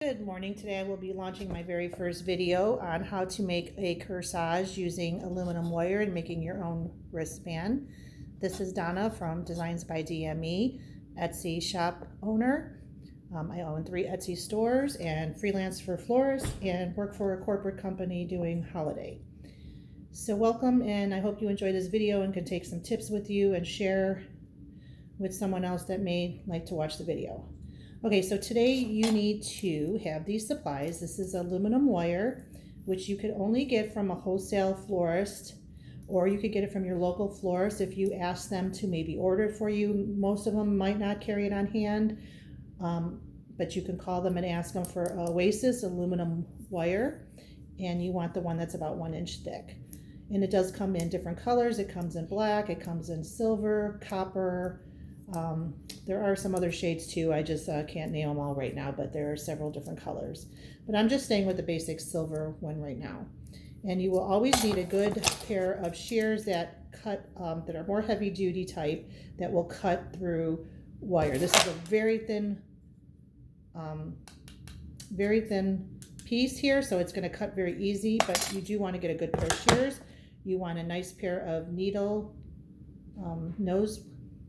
Good morning. Today I will be launching my very first video on how to make a corsage using aluminum wire and making your own wristband. This is Donna from Designs by DME, Etsy shop owner. I own 3 Etsy stores and freelance for florists and work for a corporate company doing holiday. So welcome, and I hope you enjoy this video and can take some tips with you and share with someone else that may like to watch the video. Okay, so today you need to have these supplies. This is aluminum wire, which you could only get from a wholesale florist, or you could get it from your local florist if you ask them to maybe order it for you. Most of them might not carry it on hand, but you can call them and ask them for Oasis aluminum wire, and you want the one that's about 1 inch thick. And it does come in different colors. It comes in black, it comes in silver, copper. There are some other shades too. I just can't name them all right now, but there are several different colors. But I'm just staying with the basic silver one right now. And you will always need a good pair of shears that cut, that are more heavy duty type, that will cut through wire. This is a very thin piece here, so it's going to cut very easy, but you do want to get a good pair of shears. You want a nice pair of needle nose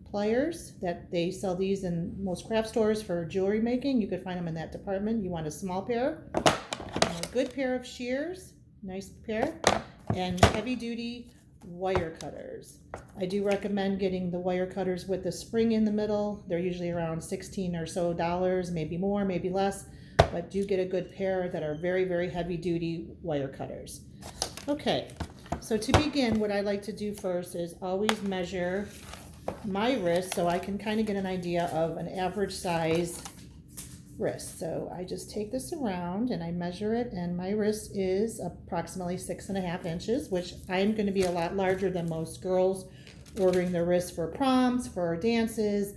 pliers. That they sell these in most craft stores for jewelry making. You could find them in that department. You want a small pair, and a good pair of shears, nice pair, and heavy duty wire cutters. I do recommend getting the wire cutters with the spring in the middle. They're usually around $16 or so, maybe more, maybe less, but do get a good pair that are very, very heavy duty wire cutters. Okay, so to begin, what I like to do first is always measure my wrist so I can kind of get an idea of an average size wrist. So I just take this around and I measure it, and my wrist is approximately 6.5 inches, which I'm going to be a lot larger than most girls ordering their wrists for proms, for dances.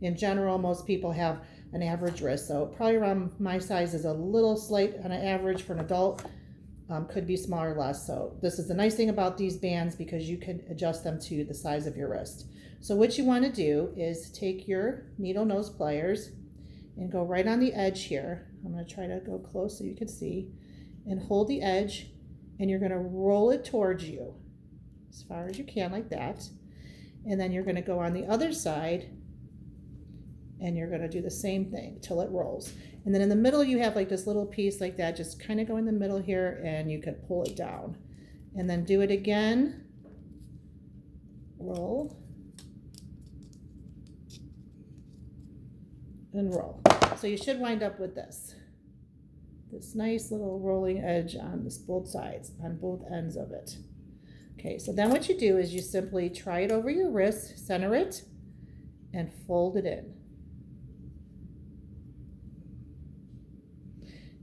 In general, most people have an average wrist, so probably around my size is a little slight on an average for an adult. Could be smaller or less. So this is the nice thing about these bands, because you can adjust them to the size of your wrist. So what you want to do is take your needle nose pliers and go right on the edge here. I'm going to try to go close so you can see, and hold the edge, and you're going to roll it towards you as far as you can, like that. And then you're going to go on the other side and you're going to do the same thing till it rolls. And then in the middle you have like this little piece like that. Just kind of go in the middle here and you could pull it down, and then do it again. Roll and roll. So you should wind up with this nice little rolling edge on both sides, on both ends of it. Okay, so then what you do is you simply try it over your wrist, center it, and fold it in.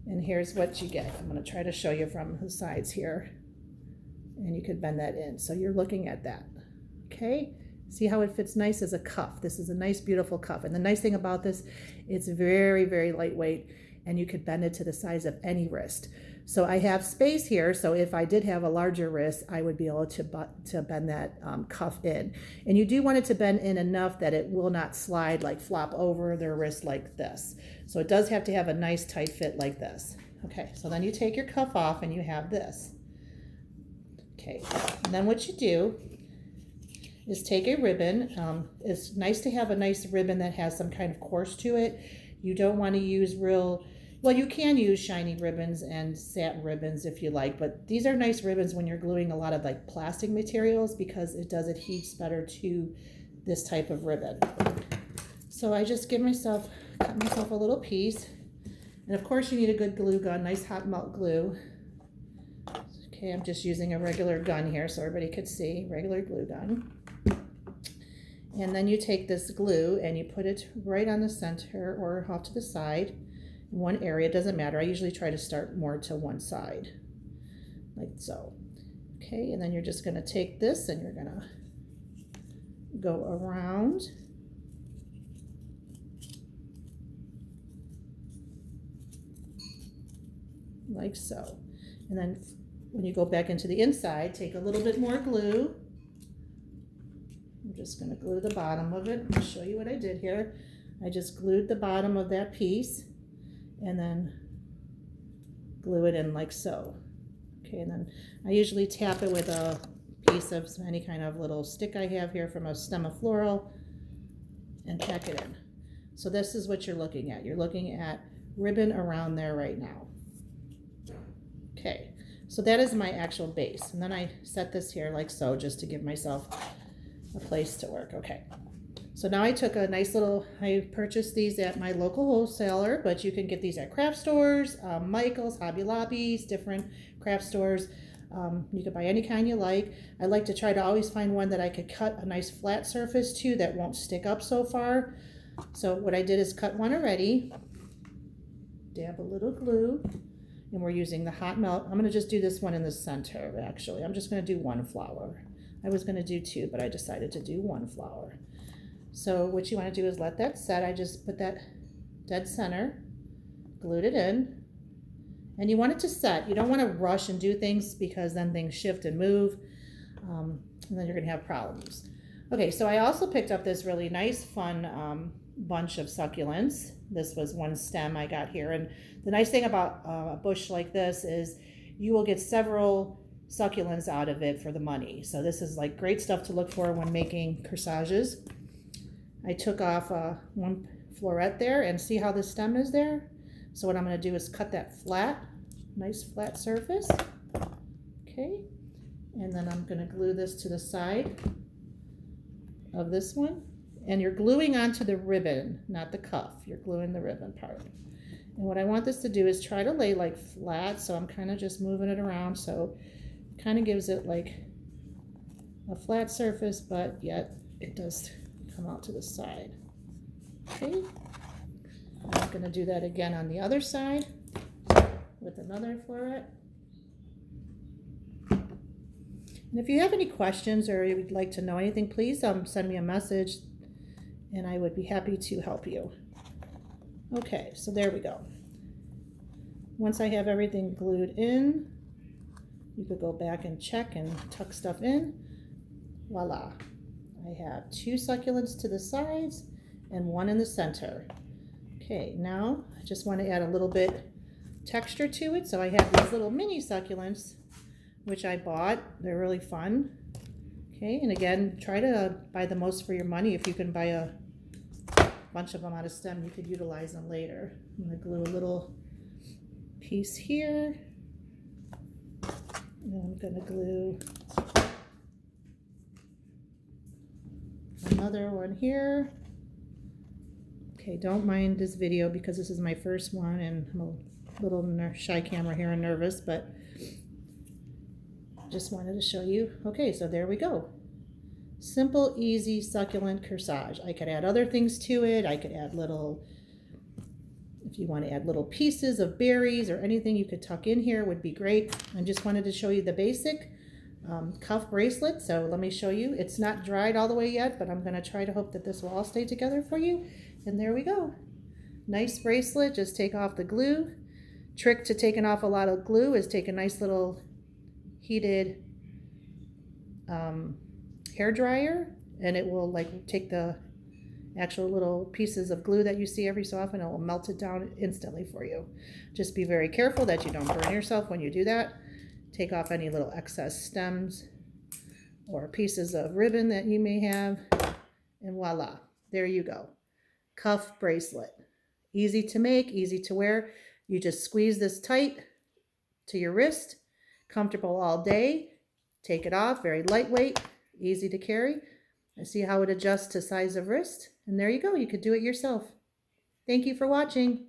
And here's what you get. I'm going to try to show you from the sides here, and you could bend that in. So you're looking at that. Okay, see how it fits nice as a cuff. This is a nice, beautiful cuff. And the nice thing about this, it's very, very lightweight, and you could bend it to the size of any wrist. So I have space here, so if I did have a larger wrist, I would be able to bend that cuff in. And you do want it to bend in enough that it will not slide, like flop over their wrist like this. So it does have to have a nice tight fit like this. Okay, so then you take your cuff off and you have this. Okay, and then what you do is take a ribbon. It's nice to have a nice ribbon that has some kind of course to it. You don't want to use well, you can use shiny ribbons and satin ribbons if you like, but these are nice ribbons when you're gluing a lot of like plastic materials, because it does adhere better to this type of ribbon. So I just cut myself a little piece, and of course you need a good glue gun, nice hot melt glue. Okay, I'm just using a regular gun here so everybody could see, regular glue gun. And then you take this glue and you put it right on the center or off to the side. One area, it doesn't matter. I usually try to start more to one side, like so. Okay, and then you're just going to take this and you're going to go around. Like so. And then when you go back into the inside, take a little bit more glue. I'm just going to glue the bottom of it. I'll show you what I did here. I just glued the bottom of that piece, and then glue it in like so. Okay, and then I usually tap it with a piece of any kind of little stick I have here from a stem of floral and tack it in. So this is what you're looking at. You're looking at ribbon around there right now. Okay, so that is my actual base. And then I set this here like so, just to give myself a place to work. Okay, so now I took a nice little, I purchased these at my local wholesaler, but you can get these at craft stores, Michael's, Hobby Lobbies, different craft stores. You could buy any kind you like. I like to try to always find one that I could cut a nice flat surface to that won't stick up so far. So what I did is cut one already, dab a little glue, and we're using the hot melt. I'm going to just do this one in the center, actually. I'm just going to do one flower. I was going to do two, but I decided to do one flower. So what you want to do is let that set. I just put that dead center, glued it in, and you want it to set. You don't want to rush and do things because then things shift and move, and then you're going to have problems. Okay, so I also picked up this really nice, fun bunch of succulents. This was one stem I got here, and the nice thing about a bush like this is you will get several succulents out of it for the money. So this is like great stuff to look for when making corsages. I took off one floret there, and see how the stem is there? So what I'm going to do is cut that flat, nice flat surface. Okay, and then I'm going to glue this to the side of this one. And you're gluing onto the ribbon, not the cuff. You're gluing the ribbon part. And what I want this to do is try to lay like flat, so I'm kind of just moving it around, so it kind of gives it like a flat surface, but yet it does come out to the side. Okay, I'm going to do that again on the other side with another floret. And if you have any questions or you would like to know anything, please send me a message, and I would be happy to help you. Okay, so there we go. Once I have everything glued in, you could go back and check and tuck stuff in. Voila. I have two succulents to the sides and one in the center. Okay, now I just want to add a little bit texture to it. So I have these little mini succulents, which I bought. They're really fun. Okay, and again, try to buy the most for your money. If you can buy a bunch of them out of stem, you could utilize them later. I'm going to glue a little piece here. And I'm going to glue another one here. Okay, don't mind this video because this is my first one and I'm a little shy camera here and nervous, but just wanted to show you. Okay, so there we go. Simple, easy, succulent corsage. I could add other things to it. I could add little, if you want to add little pieces of berries or anything you could tuck in here would be great. I just wanted to show you the basic cuff bracelet. So let me show you. It's not dried all the way yet, but I'm going to try to hope that this will all stay together for you. And there we go. Nice bracelet. Just take off the glue. Trick to taking off a lot of glue is take a nice little heated hair dryer, and it will like take the actual little pieces of glue that you see every so often. It will melt it down instantly for you. Just be very careful that you don't burn yourself when you do that. Take off any little excess stems or pieces of ribbon that you may have, and voila, there you go. Cuff bracelet. Easy to make, easy to wear. You just squeeze this tight to your wrist. Comfortable all day. Take it off, very lightweight, easy to carry. And see how it adjusts to size of wrist. And there you go, you could do it yourself. Thank you for watching.